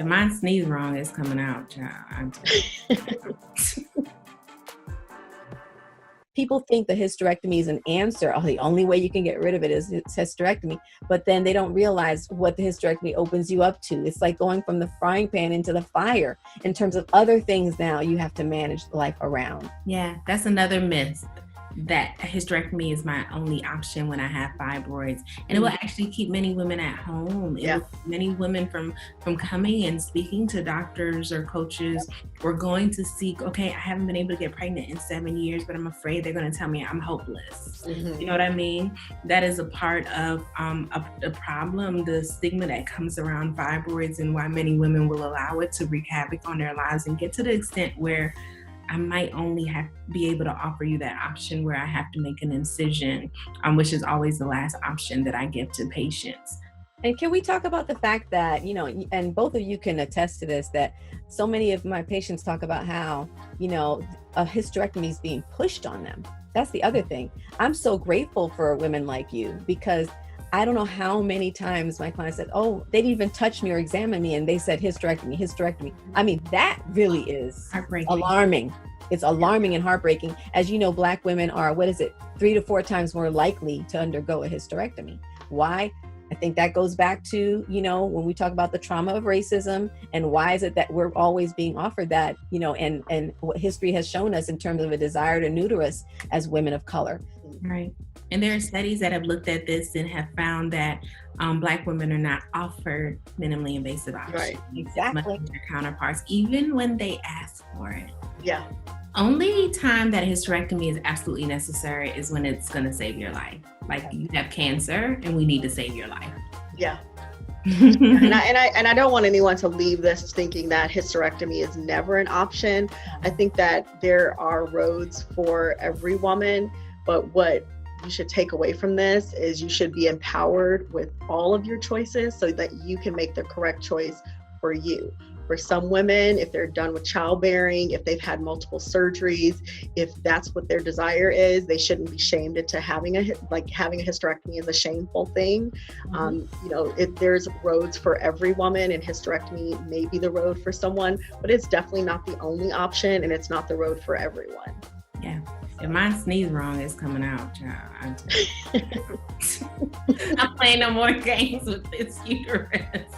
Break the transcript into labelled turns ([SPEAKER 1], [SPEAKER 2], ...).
[SPEAKER 1] If mine sneeze wrong, it's coming out, child. I'm
[SPEAKER 2] People think the hysterectomy is an answer. Oh, the only way you can get rid of it is hysterectomy. But then they don't realize what the hysterectomy opens you up to. It's like going from the frying pan into the fire in terms of other things now you have to manage life around.
[SPEAKER 1] Yeah, that's another myth, that hysterectomy is my only option when I have fibroids, and it will actually keep many women at home. It will keep many women from coming and speaking to doctors or coaches or going to seek, okay, I haven't been able to get pregnant in 7 years, but I'm afraid they're going to tell me I'm hopeless. You know what I mean? That is a part of a problem, the stigma that comes around fibroids, and why many women will allow it to wreak havoc on their lives and get to the extent where I might only be able to offer you that option where I have to make an incision, which is always the last option that I give to patients.
[SPEAKER 2] And can we talk about the fact that, and both of you can attest to this, that so many of my patients talk about how, a hysterectomy is being pushed on them. That's the other thing. I'm so grateful for women like you, because I don't know how many times my clients said, oh, they didn't even touch me or examine me, and they said hysterectomy. I mean, that really is alarming. It's alarming and heartbreaking. As you know, Black women are, 3 to 4 times more likely to undergo a hysterectomy. Why? I think that goes back to, when we talk about the trauma of racism, and why is it that we're always being offered that, and what history has shown us in terms of a desire to neuter us as women of color.
[SPEAKER 1] Right. And there are studies that have looked at this and have found that Black women are not offered minimally invasive options.
[SPEAKER 2] Right. Exactly.
[SPEAKER 1] Much as their counterparts, even when they ask for it.
[SPEAKER 3] Yeah.
[SPEAKER 1] Only time that hysterectomy is absolutely necessary is when it's going to save your life. Like you have cancer and we need to save your life.
[SPEAKER 3] Yeah. and I don't want anyone to leave this thinking that hysterectomy is never an option. I think that there are roads for every woman, but what you should take away from this is you should be empowered with all of your choices so that you can make the correct choice for you. For some women, if they're done with childbearing, if they've had multiple surgeries, if that's what their desire is, they shouldn't be shamed into having a hysterectomy is a shameful thing. There's roads for every woman, and hysterectomy may be the road for someone, but it's definitely not the only option, and it's not the road for everyone.
[SPEAKER 1] Yeah. If mine sneeze wrong, it's coming out, child. I'm playing no more games with this uterus.